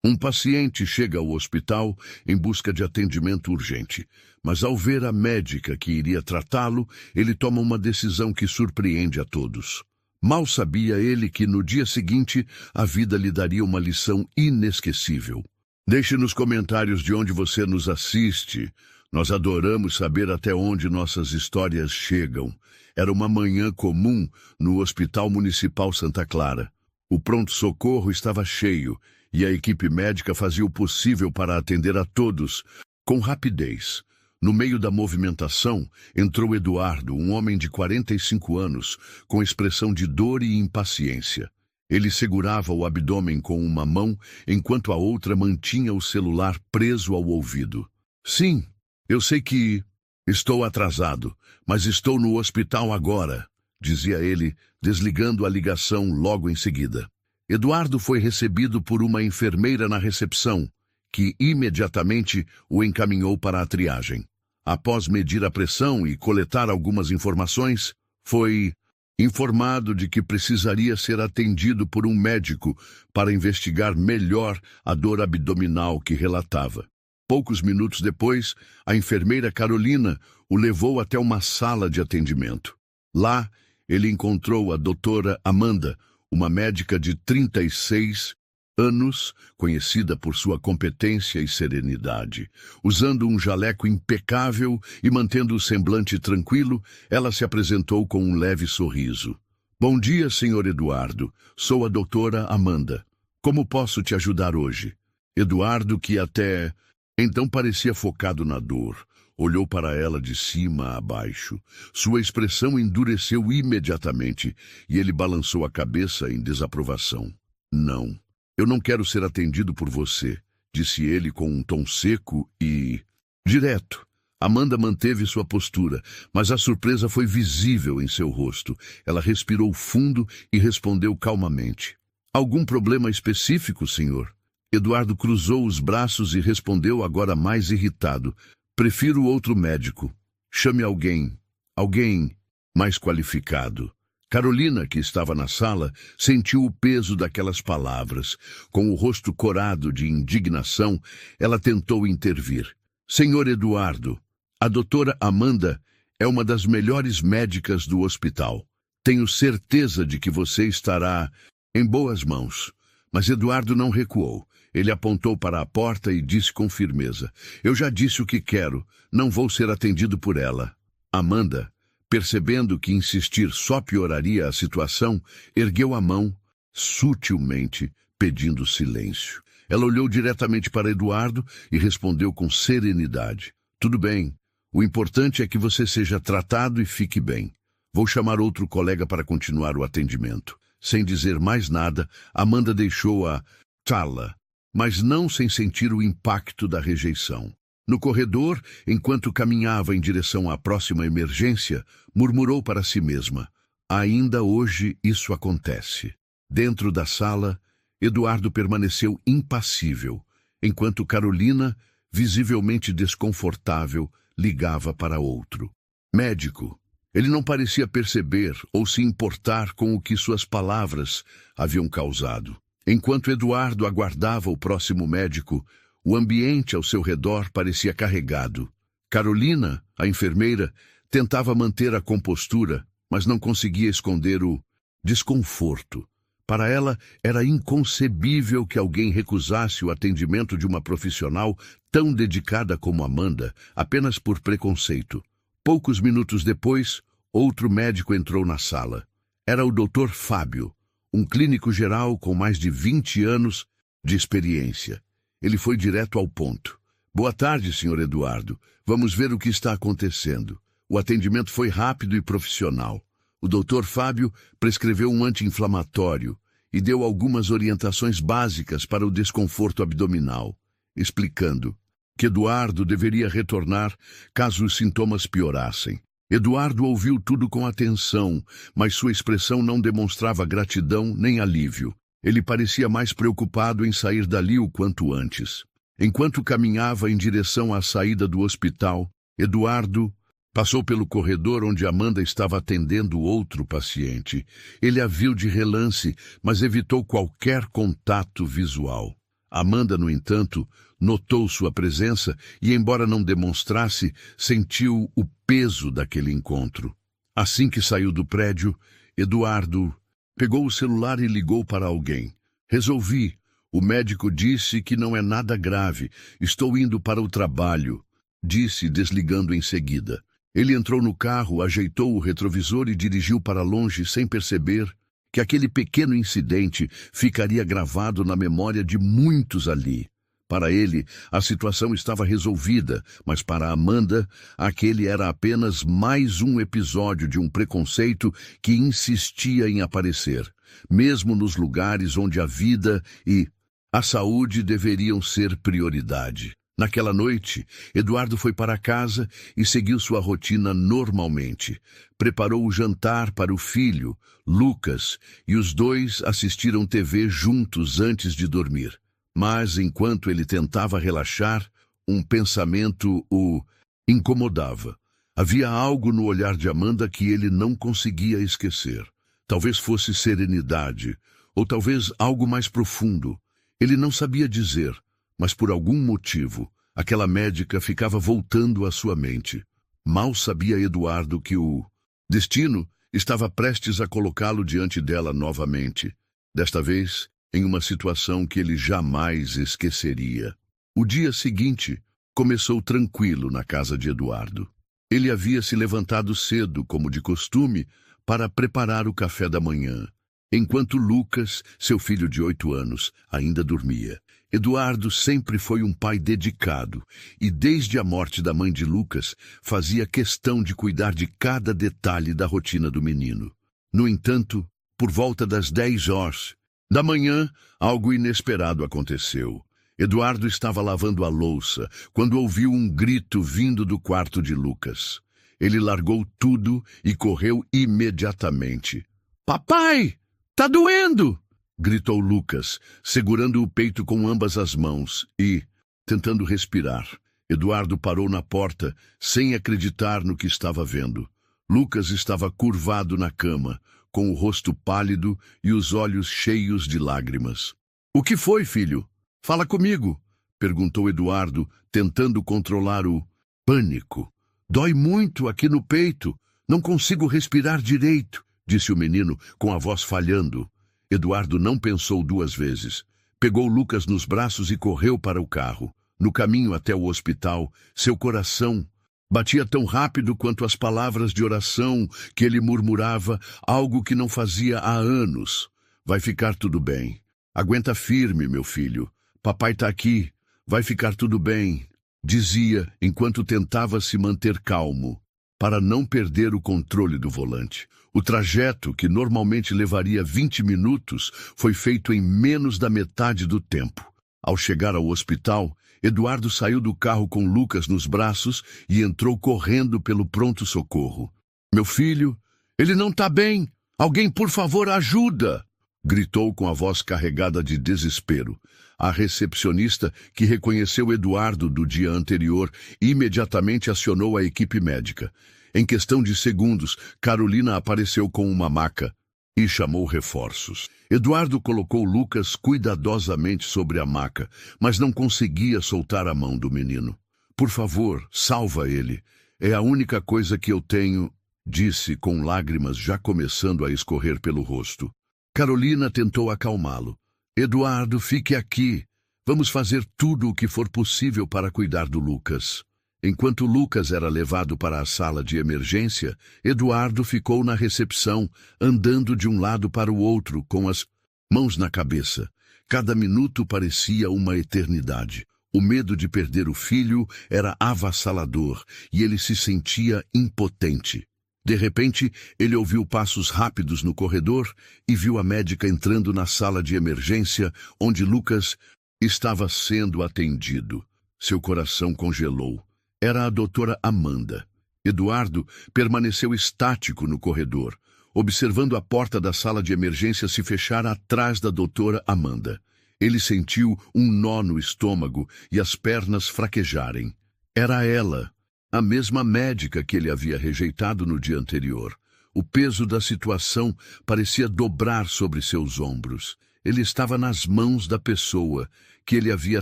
Um paciente chega ao hospital em busca de atendimento urgente, mas ao ver a médica que iria tratá-lo, ele toma uma decisão que surpreende a todos. Mal sabia ele que no dia seguinte a vida lhe daria uma lição inesquecível. Deixe nos comentários de onde você nos assiste. Nós adoramos saber até onde nossas histórias chegam. Era uma manhã comum no Hospital Municipal Santa Clara. O pronto-socorro estava cheio e a equipe médica fazia o possível para atender a todos com rapidez. No meio da movimentação, entrou Eduardo, um homem de 45 anos, com expressão de dor e impaciência. Ele segurava o abdômen com uma mão, enquanto a outra mantinha o celular preso ao ouvido. Sim, eu sei que estou atrasado, mas estou no hospital agora, dizia ele, desligando a ligação logo em seguida. Eduardo foi recebido por uma enfermeira na recepção, que imediatamente o encaminhou para a triagem. Após medir a pressão e coletar algumas informações, foi informado de que precisaria ser atendido por um médico para investigar melhor a dor abdominal que relatava. Poucos minutos depois, a enfermeira Carolina o levou até uma sala de atendimento. Lá, ele encontrou a doutora Amanda, uma médica de 36 anos, conhecida por sua competência e serenidade. Usando um jaleco impecável e mantendo o semblante tranquilo, ela se apresentou com um leve sorriso. Bom dia, Sr. Eduardo. Sou a doutora Amanda. Como posso te ajudar hoje? Eduardo, que até então parecia focado na dor, olhou para ela de cima a baixo. Sua expressão endureceu imediatamente e ele balançou a cabeça em desaprovação. Não. Eu não quero ser atendido por você, disse ele com um tom seco e direto. Amanda manteve sua postura, mas a surpresa foi visível em seu rosto. Ela respirou fundo e respondeu calmamente. Algum problema específico, senhor? Eduardo cruzou os braços e respondeu agora mais irritado. Prefiro outro médico. Chame alguém mais qualificado. Carolina, que estava na sala, sentiu o peso daquelas palavras. Com o rosto corado de indignação, ela tentou intervir. Senhor Eduardo, a doutora Amanda é uma das melhores médicas do hospital. Tenho certeza de que você estará em boas mãos. Mas Eduardo não recuou. Ele apontou para a porta e disse com firmeza. Eu já disse o que quero. Não vou ser atendido por ela. Amanda, percebendo que insistir só pioraria a situação, ergueu a mão, sutilmente, pedindo silêncio. Ela olhou diretamente para Eduardo e respondeu com serenidade. Tudo bem. O importante é que você seja tratado e fique bem. Vou chamar outro colega para continuar o atendimento. Sem dizer mais nada, Amanda deixou a sala, mas não sem sentir o impacto da rejeição. No corredor, enquanto caminhava em direção à próxima emergência, murmurou para si mesma. Ainda hoje isso acontece. Dentro da sala, Eduardo permaneceu impassível, enquanto Carolina, visivelmente desconfortável, ligava para outro. Médico. Ele não parecia perceber ou se importar com o que suas palavras haviam causado. Enquanto Eduardo aguardava o próximo médico, o ambiente ao seu redor parecia carregado. Carolina, a enfermeira, tentava manter a compostura, mas não conseguia esconder o desconforto. Para ela, era inconcebível que alguém recusasse o atendimento de uma profissional tão dedicada como Amanda, apenas por preconceito. Poucos minutos depois, outro médico entrou na sala. Era o Dr. Fábio, um clínico geral com mais de 20 anos de experiência. Ele foi direto ao ponto. Boa tarde, Sr. Eduardo. Vamos ver o que está acontecendo. O atendimento foi rápido e profissional. O Dr. Fábio prescreveu um anti-inflamatório e deu algumas orientações básicas para o desconforto abdominal, explicando que Eduardo deveria retornar caso os sintomas piorassem. Eduardo ouviu tudo com atenção, mas sua expressão não demonstrava gratidão nem alívio. Ele parecia mais preocupado em sair dali o quanto antes. Enquanto caminhava em direção à saída do hospital, Eduardo passou pelo corredor onde Amanda estava atendendo outro paciente. Ele a viu de relance, mas evitou qualquer contato visual. Amanda, no entanto, notou sua presença e, embora não demonstrasse, sentiu o peso daquele encontro. Assim que saiu do prédio, Eduardo pegou o celular e ligou para alguém. Resolvi. O médico disse que não é nada grave. Estou indo para o trabalho, disse, desligando em seguida. Ele entrou no carro, ajeitou o retrovisor e dirigiu para longe sem perceber que aquele pequeno incidente ficaria gravado na memória de muitos ali. Para ele, a situação estava resolvida, mas para Amanda, aquele era apenas mais um episódio de um preconceito que insistia em aparecer, mesmo nos lugares onde a vida e a saúde deveriam ser prioridade. Naquela noite, Eduardo foi para casa e seguiu sua rotina normalmente. Preparou o jantar para o filho, Lucas, e os dois assistiram TV juntos antes de dormir. Mas, enquanto ele tentava relaxar, um pensamento o incomodava. Havia algo no olhar de Amanda que ele não conseguia esquecer. Talvez fosse serenidade, ou talvez algo mais profundo. Ele não sabia dizer, mas por algum motivo, aquela médica ficava voltando à sua mente. Mal sabia Eduardo que o destino estava prestes a colocá-lo diante dela novamente. Desta vez, em uma situação que ele jamais esqueceria. O dia seguinte começou tranquilo na casa de Eduardo. Ele havia se levantado cedo, como de costume, para preparar o café da manhã, enquanto Lucas, seu filho de 8 anos, ainda dormia. Eduardo sempre foi um pai dedicado e, desde a morte da mãe de Lucas, fazia questão de cuidar de cada detalhe da rotina do menino. No entanto, por volta das 10 horas da manhã, algo inesperado aconteceu. Eduardo estava lavando a louça quando ouviu um grito vindo do quarto de Lucas. Ele largou tudo e correu imediatamente. "Papai, tá doendo!" gritou Lucas, segurando o peito com ambas as mãos e tentando respirar. Eduardo parou na porta, sem acreditar no que estava vendo. Lucas estava curvado na cama, com o rosto pálido e os olhos cheios de lágrimas. "O que foi, filho? Fala comigo", perguntou Eduardo, tentando controlar o pânico. "Dói muito aqui no peito. Não consigo respirar direito", disse o menino, com a voz falhando. Eduardo não pensou 2 vezes. Pegou Lucas nos braços e correu para o carro. No caminho até o hospital, seu coração batia tão rápido quanto as palavras de oração que ele murmurava, algo que não fazia há anos. "Vai ficar tudo bem. Aguenta firme, meu filho. Papai tá aqui. Vai ficar tudo bem", dizia enquanto tentava se manter calmo, para não perder o controle do volante. O trajeto, que normalmente levaria 20 minutos, foi feito em menos da metade do tempo. Ao chegar ao hospital, Eduardo saiu do carro com Lucas nos braços e entrou correndo pelo pronto-socorro. "Meu filho, ele não tá bem! Alguém, por favor, ajuda!" gritou com a voz carregada de desespero. A recepcionista, que reconheceu Eduardo do dia anterior, imediatamente acionou a equipe médica. Em questão de segundos, Carolina apareceu com uma maca e chamou reforços. Eduardo colocou Lucas cuidadosamente sobre a maca, mas não conseguia soltar a mão do menino. "Por favor, salva ele. É a única coisa que eu tenho", disse com lágrimas já começando a escorrer pelo rosto. Carolina tentou acalmá-lo. "Eduardo, fique aqui. Vamos fazer tudo o que for possível para cuidar do Lucas." Enquanto Lucas era levado para a sala de emergência, Eduardo ficou na recepção, andando de um lado para o outro, com as mãos na cabeça. Cada minuto parecia uma eternidade. O medo de perder o filho era avassalador e ele se sentia impotente. De repente, ele ouviu passos rápidos no corredor e viu a médica entrando na sala de emergência, onde Lucas estava sendo atendido. Seu coração congelou. Era a doutora Amanda. Eduardo permaneceu estático no corredor, observando a porta da sala de emergência se fechar atrás da doutora Amanda. Ele sentiu um nó no estômago e as pernas fraquejarem. Era ela, a mesma médica que ele havia rejeitado no dia anterior. O peso da situação parecia dobrar sobre seus ombros. Ele estava nas mãos da pessoa que ele havia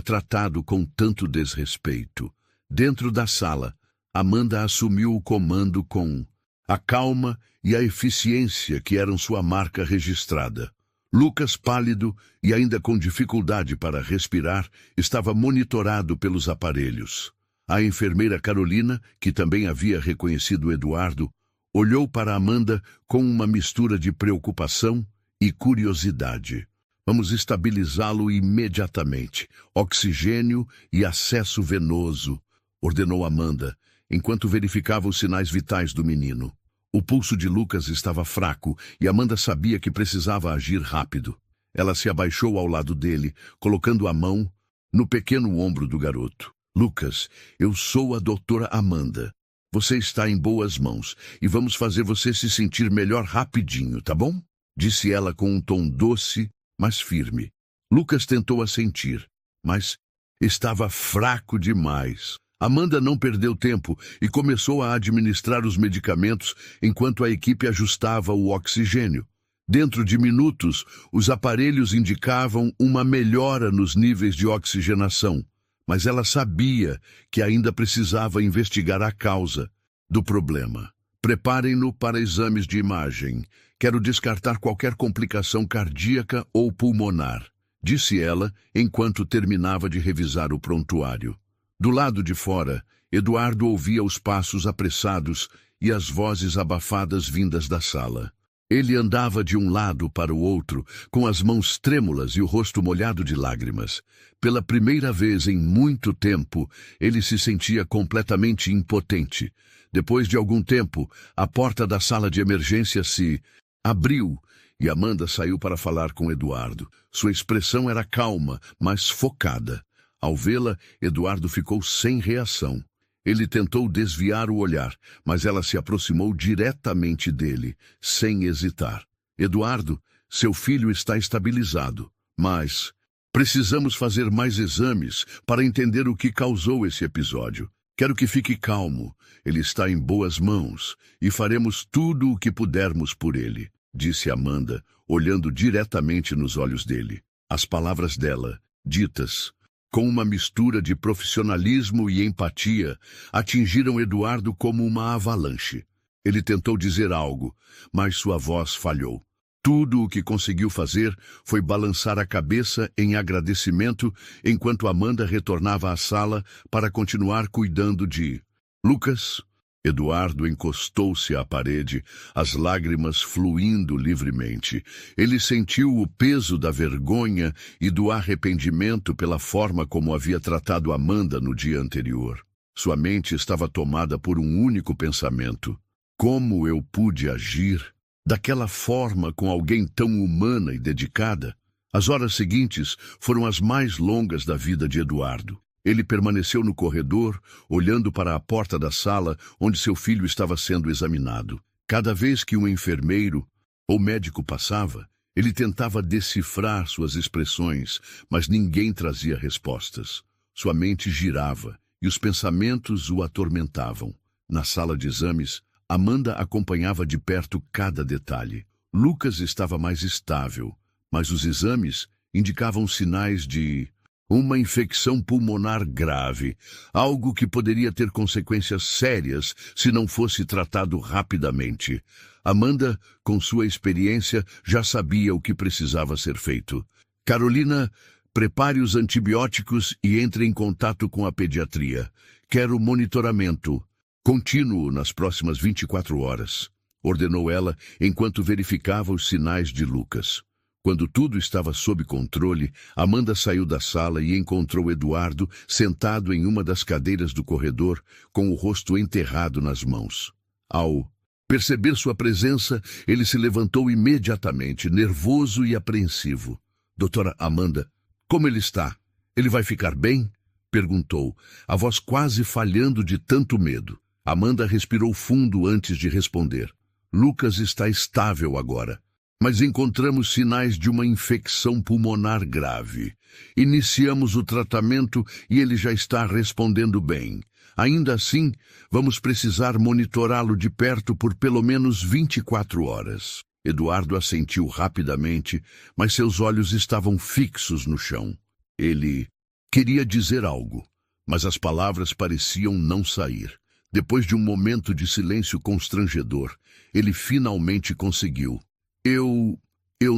tratado com tanto desrespeito. Dentro da sala, Amanda assumiu o comando com a calma e a eficiência que eram sua marca registrada. Lucas, pálido e ainda com dificuldade para respirar, estava monitorado pelos aparelhos. A enfermeira Carolina, que também havia reconhecido Eduardo, olhou para Amanda com uma mistura de preocupação e curiosidade. Vamos estabilizá-lo imediatamente. Oxigênio e acesso venoso, ordenou Amanda, enquanto verificava os sinais vitais do menino. O pulso de Lucas estava fraco e Amanda sabia que precisava agir rápido. Ela se abaixou ao lado dele, colocando a mão no pequeno ombro do garoto. Lucas, eu sou a doutora Amanda. Você está em boas mãos e vamos fazer você se sentir melhor rapidinho, tá bom? Disse ela com um tom doce, mas firme. Lucas tentou assentir, mas estava fraco demais. Amanda não perdeu tempo e começou a administrar os medicamentos enquanto a equipe ajustava o oxigênio. Dentro de minutos, os aparelhos indicavam uma melhora nos níveis de oxigenação, mas ela sabia que ainda precisava investigar a causa do problema. Preparem-no para exames de imagem. Quero descartar qualquer complicação cardíaca ou pulmonar, disse ela enquanto terminava de revisar o prontuário. Do lado de fora, Eduardo ouvia os passos apressados e as vozes abafadas vindas da sala. Ele andava de um lado para o outro, com as mãos trêmulas e o rosto molhado de lágrimas. Pela primeira vez em muito tempo, ele se sentia completamente impotente. Depois de algum tempo, a porta da sala de emergência se abriu e Amanda saiu para falar com Eduardo. Sua expressão era calma, mas focada. Ao vê-la, Eduardo ficou sem reação. Ele tentou desviar o olhar, mas ela se aproximou diretamente dele, sem hesitar. Eduardo, seu filho está estabilizado, mas precisamos fazer mais exames para entender o que causou esse episódio. Quero que fique calmo. Ele está em boas mãos e faremos tudo o que pudermos por ele, disse Amanda, olhando diretamente nos olhos dele. As palavras dela, ditas com uma mistura de profissionalismo e empatia, atingiram Eduardo como uma avalanche. Ele tentou dizer algo, mas sua voz falhou. Tudo o que conseguiu fazer foi balançar a cabeça em agradecimento enquanto Amanda retornava à sala para continuar cuidando de Lucas. Eduardo encostou-se à parede, as lágrimas fluindo livremente. Ele sentiu o peso da vergonha e do arrependimento pela forma como havia tratado Amanda no dia anterior. Sua mente estava tomada por um único pensamento. Como eu pude agir daquela forma com alguém tão humana e dedicada? As horas seguintes foram as mais longas da vida de Eduardo. Ele permaneceu no corredor, olhando para a porta da sala onde seu filho estava sendo examinado. Cada vez que um enfermeiro ou médico passava, ele tentava decifrar suas expressões, mas ninguém trazia respostas. Sua mente girava e os pensamentos o atormentavam. Na sala de exames, Amanda acompanhava de perto cada detalhe. Lucas estava mais estável, mas os exames indicavam sinais de uma infecção pulmonar grave, algo que poderia ter consequências sérias se não fosse tratado rapidamente. Amanda, com sua experiência, já sabia o que precisava ser feito. Carolina, prepare os antibióticos e entre em contato com a pediatria. Quero monitoramento contínuo nas próximas 24 horas, ordenou ela enquanto verificava os sinais de Lucas. Quando tudo estava sob controle, Amanda saiu da sala e encontrou Eduardo sentado em uma das cadeiras do corredor, com o rosto enterrado nas mãos. Ao perceber sua presença, ele se levantou imediatamente, nervoso e apreensivo. Doutora Amanda, como ele está? Ele vai ficar bem? Perguntou, a voz quase falhando de tanto medo. Amanda respirou fundo antes de responder. Lucas está estável agora, mas encontramos sinais de uma infecção pulmonar grave. Iniciamos o tratamento e ele já está respondendo bem. Ainda assim, vamos precisar monitorá-lo de perto por pelo menos 24 horas. Eduardo assentiu rapidamente, mas seus olhos estavam fixos no chão. Ele queria dizer algo, mas as palavras pareciam não sair. Depois de um momento de silêncio constrangedor, ele finalmente conseguiu. Eu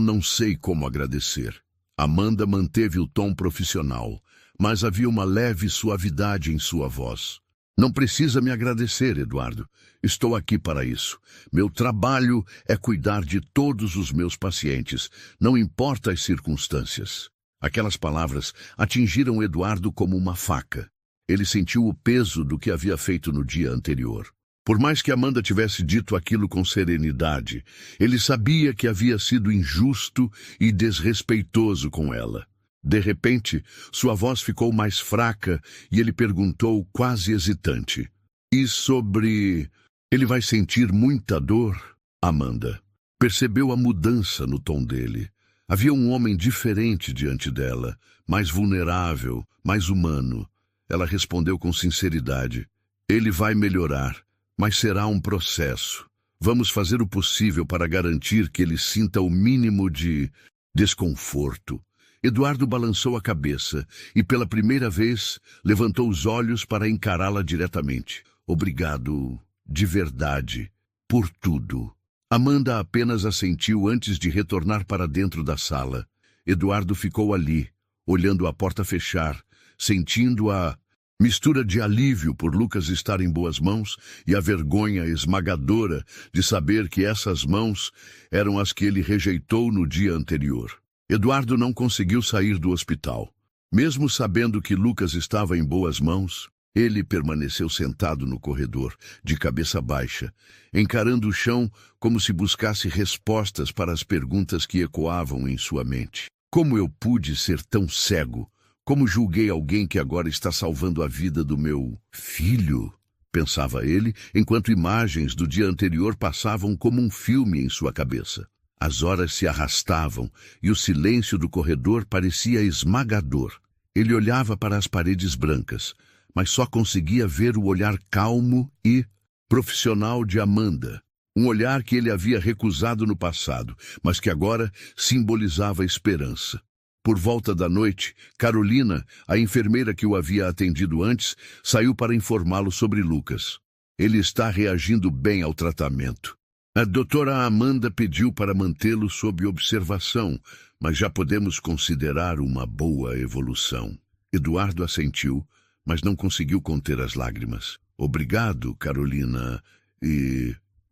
não sei como agradecer. Amanda manteve o tom profissional, mas havia uma leve suavidade em sua voz. Não precisa me agradecer, Eduardo. Estou aqui para isso. Meu trabalho é cuidar de todos os meus pacientes, não importa as circunstâncias. Aquelas palavras atingiram Eduardo como uma faca. Ele sentiu o peso do que havia feito no dia anterior. Por mais que Amanda tivesse dito aquilo com serenidade, ele sabia que havia sido injusto e desrespeitoso com ela. De repente, sua voz ficou mais fraca e ele perguntou, quase hesitante: "E sobre... Ele vai sentir muita dor?" Amanda percebeu a mudança no tom dele. Havia um homem diferente diante dela, mais vulnerável, mais humano. Ela respondeu com sinceridade: "Ele vai melhorar, mas será um processo. Vamos fazer o possível para garantir que ele sinta o mínimo de desconforto." Eduardo balançou a cabeça e, pela primeira vez, levantou os olhos para encará-la diretamente. "Obrigado, de verdade, por tudo." Amanda apenas assentiu antes de retornar para dentro da sala. Eduardo ficou ali, olhando a porta fechar, sentindo a mistura de alívio por Lucas estar em boas mãos e a vergonha esmagadora de saber que essas mãos eram as que ele rejeitou no dia anterior. Eduardo não conseguiu sair do hospital. Mesmo sabendo que Lucas estava em boas mãos, ele permaneceu sentado no corredor, de cabeça baixa, encarando o chão como se buscasse respostas para as perguntas que ecoavam em sua mente. Como eu pude ser tão cego? Como julguei alguém que agora está salvando a vida do meu filho? Pensava ele, enquanto imagens do dia anterior passavam como um filme em sua cabeça. As horas se arrastavam e o silêncio do corredor parecia esmagador. Ele olhava para as paredes brancas, mas só conseguia ver o olhar calmo e profissional de Amanda. Um olhar que ele havia recusado no passado, mas que agora simbolizava esperança. Por volta da noite, Carolina, a enfermeira que o havia atendido antes, saiu para informá-lo sobre Lucas. Ele está reagindo bem ao tratamento. A doutora Amanda pediu para mantê-lo sob observação, mas já podemos considerar uma boa evolução. Eduardo assentiu, mas não conseguiu conter as lágrimas. Obrigado, Carolina.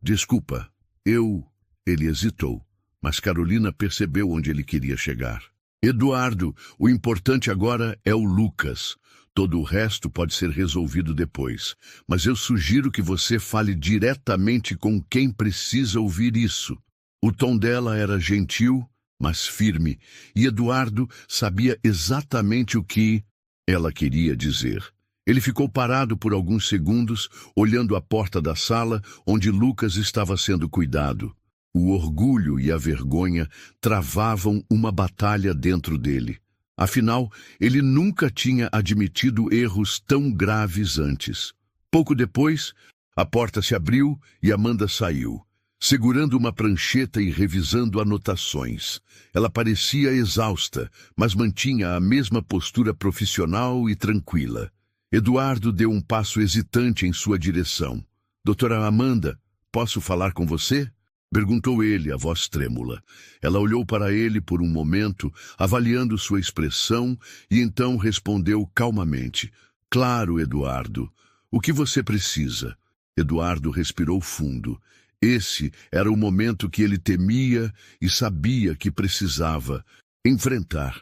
Desculpa, Ele hesitou, mas Carolina percebeu onde ele queria chegar. Eduardo, o importante agora é o Lucas. Todo o resto pode ser resolvido depois, mas eu sugiro que você fale diretamente com quem precisa ouvir isso. O tom dela era gentil, mas firme, e Eduardo sabia exatamente o que ela queria dizer. Ele ficou parado por alguns segundos, olhando a porta da sala onde Lucas estava sendo cuidado. O orgulho e a vergonha travavam uma batalha dentro dele. Afinal, ele nunca tinha admitido erros tão graves antes. Pouco depois, a porta se abriu e Amanda saiu, segurando uma prancheta e revisando anotações. Ela parecia exausta, mas mantinha a mesma postura profissional e tranquila. Eduardo deu um passo hesitante em sua direção. "Doutora Amanda, posso falar com você?" perguntou ele, a voz trêmula. Ela olhou para ele por um momento, avaliando sua expressão, e então respondeu calmamente: "Claro, Eduardo. O que você precisa?" Eduardo respirou fundo. Esse era o momento que ele temia e sabia que precisava enfrentar.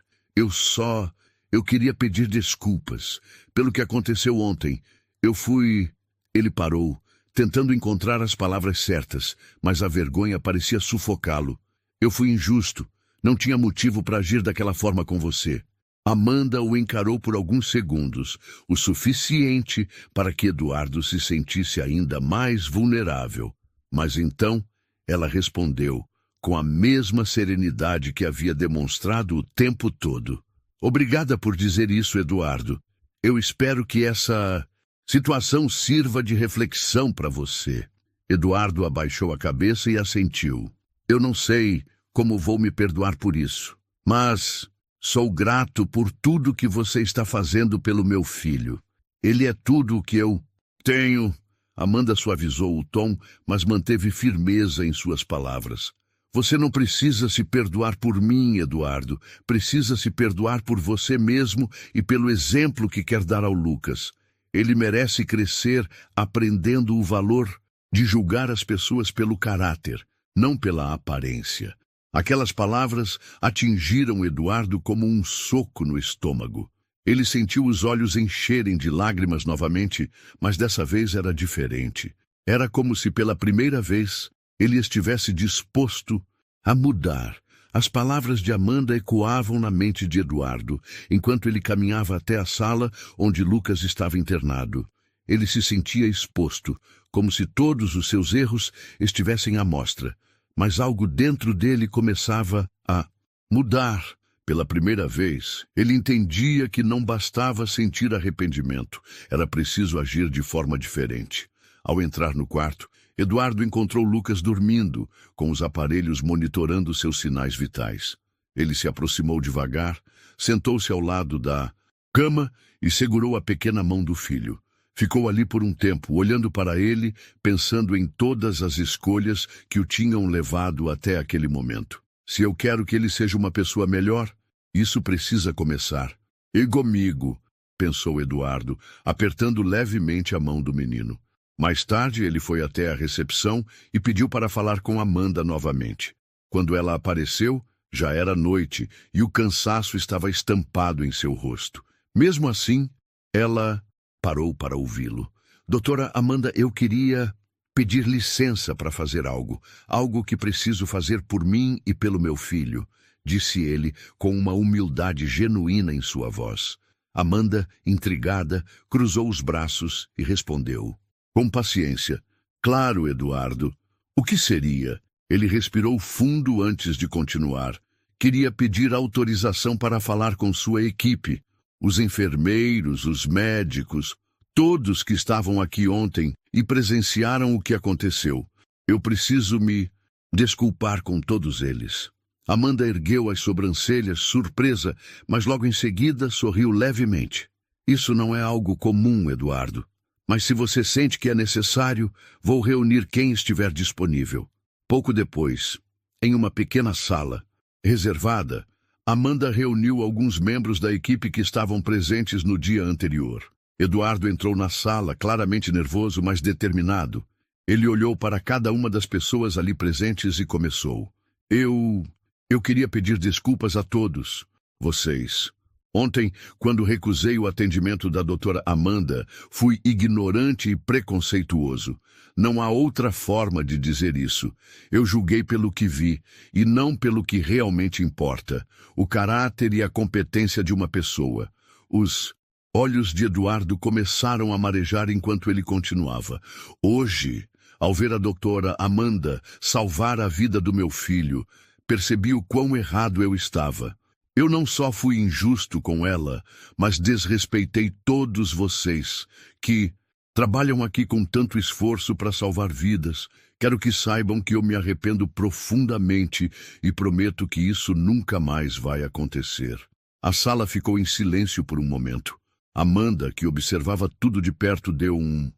Eu queria pedir desculpas pelo que aconteceu ontem. Ele parou, tentando encontrar as palavras certas, mas a vergonha parecia sufocá-lo. "Eu fui injusto. Não tinha motivo para agir daquela forma com você." Amanda o encarou por alguns segundos, o suficiente para que Eduardo se sentisse ainda mais vulnerável. Mas então ela respondeu, com a mesma serenidade que havia demonstrado o tempo todo: "Obrigada por dizer isso, Eduardo. Eu espero que essa situação sirva de reflexão para você." Eduardo abaixou a cabeça e assentiu. "Eu não sei como vou me perdoar por isso, mas Sou grato por tudo que você está fazendo pelo meu filho. Ele é tudo o que eu tenho. Amanda suavizou o tom, mas manteve firmeza em suas palavras. Você não precisa se perdoar por mim, Eduardo. Precisa se perdoar por você mesmo e pelo exemplo que quer dar ao Lucas. Ele merece crescer aprendendo o valor de julgar as pessoas pelo caráter, não pela aparência. Aquelas palavras atingiram Eduardo como um soco no estômago. Ele sentiu os olhos encherem de lágrimas novamente, mas dessa vez era diferente. Era como se pela primeira vez ele estivesse disposto a mudar. As palavras de Amanda ecoavam na mente de Eduardo, enquanto ele caminhava até a sala onde Lucas estava internado. Ele se sentia exposto, como se todos os seus erros estivessem à mostra. Mas algo dentro dele começava a mudar. Pela primeira vez, ele entendia que não bastava sentir arrependimento. Era preciso agir de forma diferente. Ao entrar no quarto, Eduardo encontrou Lucas dormindo, com os aparelhos monitorando seus sinais vitais. Ele se aproximou devagar, sentou-se ao lado da cama e segurou a pequena mão do filho. Ficou ali por um tempo, olhando para ele, pensando em todas as escolhas que o tinham levado até aquele momento. Se eu quero que ele seja uma pessoa melhor, isso precisa começar. E comigo, pensou Eduardo, apertando levemente a mão do menino. Mais tarde, ele foi até a recepção e pediu para falar com Amanda novamente. Quando ela apareceu, já era noite e o cansaço estava estampado em seu rosto. Mesmo assim, ela parou para ouvi-lo. Doutora Amanda, eu queria pedir licença para fazer algo que preciso fazer por mim e pelo meu filho, disse ele com uma humildade genuína em sua voz. Amanda, intrigada, cruzou os braços e respondeu, com paciência, claro, Eduardo. O que seria? Ele respirou fundo antes de continuar. Queria pedir autorização para falar com sua equipe. Os enfermeiros, os médicos, todos que estavam aqui ontem e presenciaram o que aconteceu. Eu preciso me desculpar com todos eles. Amanda ergueu as sobrancelhas, surpresa, mas logo em seguida sorriu levemente. Isso não é algo comum, Eduardo. Mas se você sente que é necessário, vou reunir quem estiver disponível. Pouco depois, em uma pequena sala reservada, Amanda reuniu alguns membros da equipe que estavam presentes no dia anterior. Eduardo entrou na sala, claramente nervoso, mas determinado. Ele olhou para cada uma das pessoas ali presentes e começou. Eu queria pedir desculpas a todos vocês. Ontem, quando recusei o atendimento da doutora Amanda, fui ignorante e preconceituoso. Não há outra forma de dizer isso. Eu julguei pelo que vi, e não pelo que realmente importa. O caráter e a competência de uma pessoa. Os olhos de Eduardo começaram a marejar enquanto ele continuava. Hoje, ao ver a doutora Amanda salvar a vida do meu filho, percebi o quão errado eu estava. Eu não só fui injusto com ela, mas desrespeitei todos vocês que trabalham aqui com tanto esforço para salvar vidas. Quero que saibam que eu me arrependo profundamente e prometo que isso nunca mais vai acontecer. A sala ficou em silêncio por um momento. Amanda, que observava tudo de perto, deu um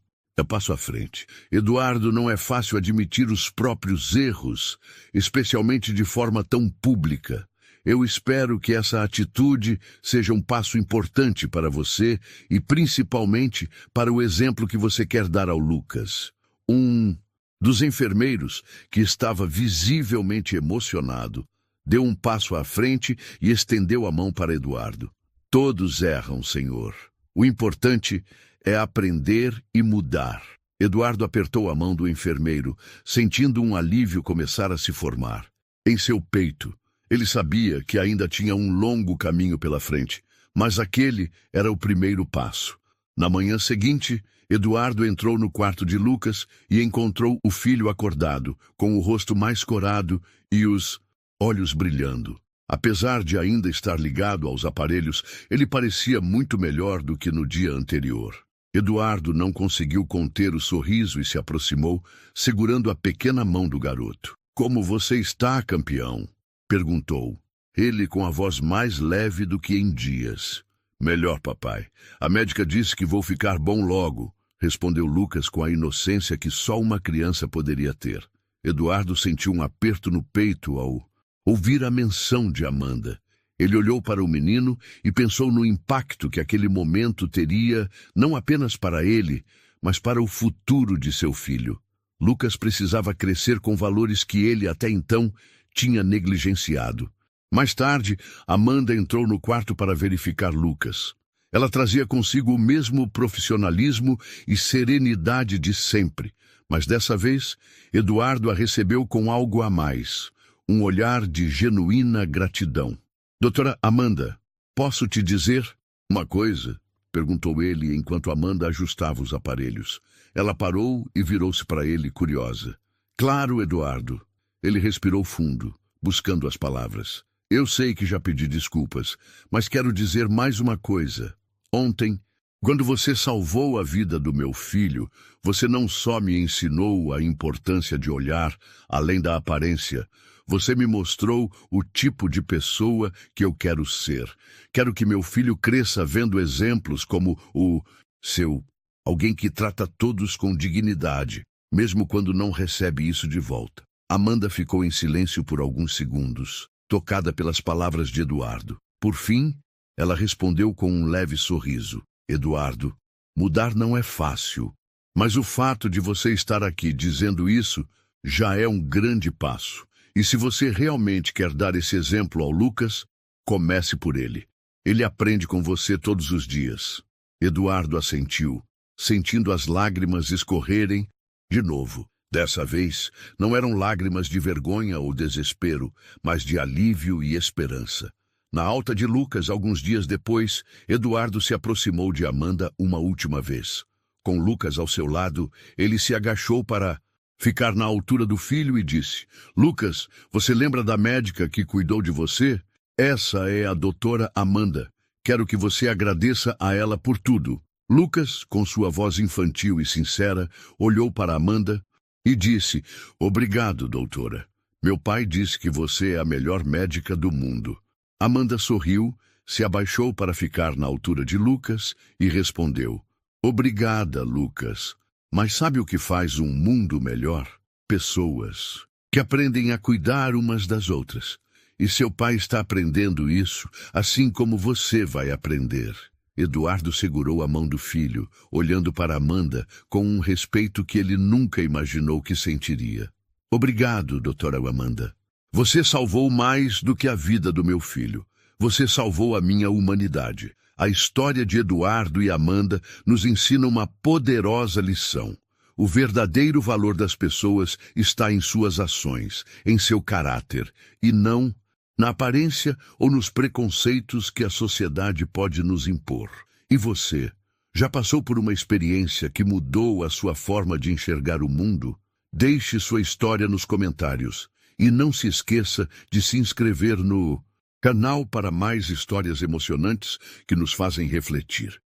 passo à frente. Eduardo, não é fácil admitir os próprios erros, especialmente de forma tão pública. Eu espero que essa atitude seja um passo importante para você e principalmente para o exemplo que você quer dar ao Lucas. Um dos enfermeiros, que estava visivelmente emocionado, deu um passo à frente e estendeu a mão para Eduardo. Todos erram, senhor. O importante é aprender e mudar. Eduardo apertou a mão do enfermeiro, sentindo um alívio começar a se formar. Em seu peito, ele sabia que ainda tinha um longo caminho pela frente, mas aquele era o primeiro passo. Na manhã seguinte, Eduardo entrou no quarto de Lucas e encontrou o filho acordado, com o rosto mais corado e os olhos brilhando. Apesar de ainda estar ligado aos aparelhos, ele parecia muito melhor do que no dia anterior. Eduardo não conseguiu conter o sorriso e se aproximou, segurando a pequena mão do garoto. Como você está, campeão? Perguntou. ele com a voz mais leve do que em dias. Melhor, papai. A médica disse que vou ficar bom logo, respondeu Lucas com a inocência que só uma criança poderia ter. Eduardo sentiu um aperto no peito ao ouvir a menção de Amanda. Ele olhou para o menino e pensou no impacto que aquele momento teria, não apenas para ele, mas para o futuro de seu filho. Lucas precisava crescer com valores que ele, até então, tinha negligenciado. Mais tarde, Amanda entrou no quarto para verificar Lucas. Ela trazia consigo o mesmo profissionalismo e serenidade de sempre, mas dessa vez, Eduardo a recebeu com algo a mais, um olhar de genuína gratidão. Doutora Amanda, posso te dizer uma coisa? Perguntou ele enquanto Amanda ajustava os aparelhos. Ela parou e virou-se para ele, curiosa. Claro, Eduardo. Ele respirou fundo, buscando as palavras. Eu sei que já pedi desculpas, mas quero dizer mais uma coisa. Ontem, quando você salvou a vida do meu filho, você não só me ensinou a importância de olhar além da aparência, você me mostrou o tipo de pessoa que eu quero ser. Quero que meu filho cresça vendo exemplos como o seu, alguém que trata todos com dignidade, mesmo quando não recebe isso de volta. Amanda ficou em silêncio por alguns segundos, tocada pelas palavras de Eduardo. Por fim, ela respondeu com um leve sorriso. Eduardo, mudar não é fácil, mas o fato de você estar aqui dizendo isso já é um grande passo. E se você realmente quer dar esse exemplo ao Lucas, comece por ele. Ele aprende com você todos os dias. Eduardo assentiu, sentindo as lágrimas escorrerem de novo. Dessa vez, não eram lágrimas de vergonha ou desespero, mas de alívio e esperança. Na alta de Lucas, alguns dias depois, Eduardo se aproximou de Amanda uma última vez. Com Lucas ao seu lado, ele se agachou para ficar na altura do filho e disse: Lucas, você lembra da médica que cuidou de você? Essa é a doutora Amanda. Quero que você agradeça a ela por tudo. Lucas, com sua voz infantil e sincera, olhou para Amanda e disse: Obrigado, doutora. Meu pai disse que você é a melhor médica do mundo. Amanda sorriu, se abaixou para ficar na altura de Lucas e respondeu: Obrigada, Lucas. Mas sabe o que faz um mundo melhor? Pessoas que aprendem a cuidar umas das outras. E seu pai está aprendendo isso, assim como você vai aprender. Eduardo segurou a mão do filho, olhando para Amanda com um respeito que ele nunca imaginou que sentiria. Obrigado, doutora Amanda. Você salvou mais do que a vida do meu filho. Você salvou a minha humanidade. A história de Eduardo e Amanda nos ensina uma poderosa lição. O verdadeiro valor das pessoas está em suas ações, em seu caráter, e não na aparência ou nos preconceitos que a sociedade pode nos impor. E você, já passou por uma experiência que mudou a sua forma de enxergar o mundo? Deixe sua história nos comentários e não se esqueça de se inscrever no canal para mais histórias emocionantes que nos fazem refletir.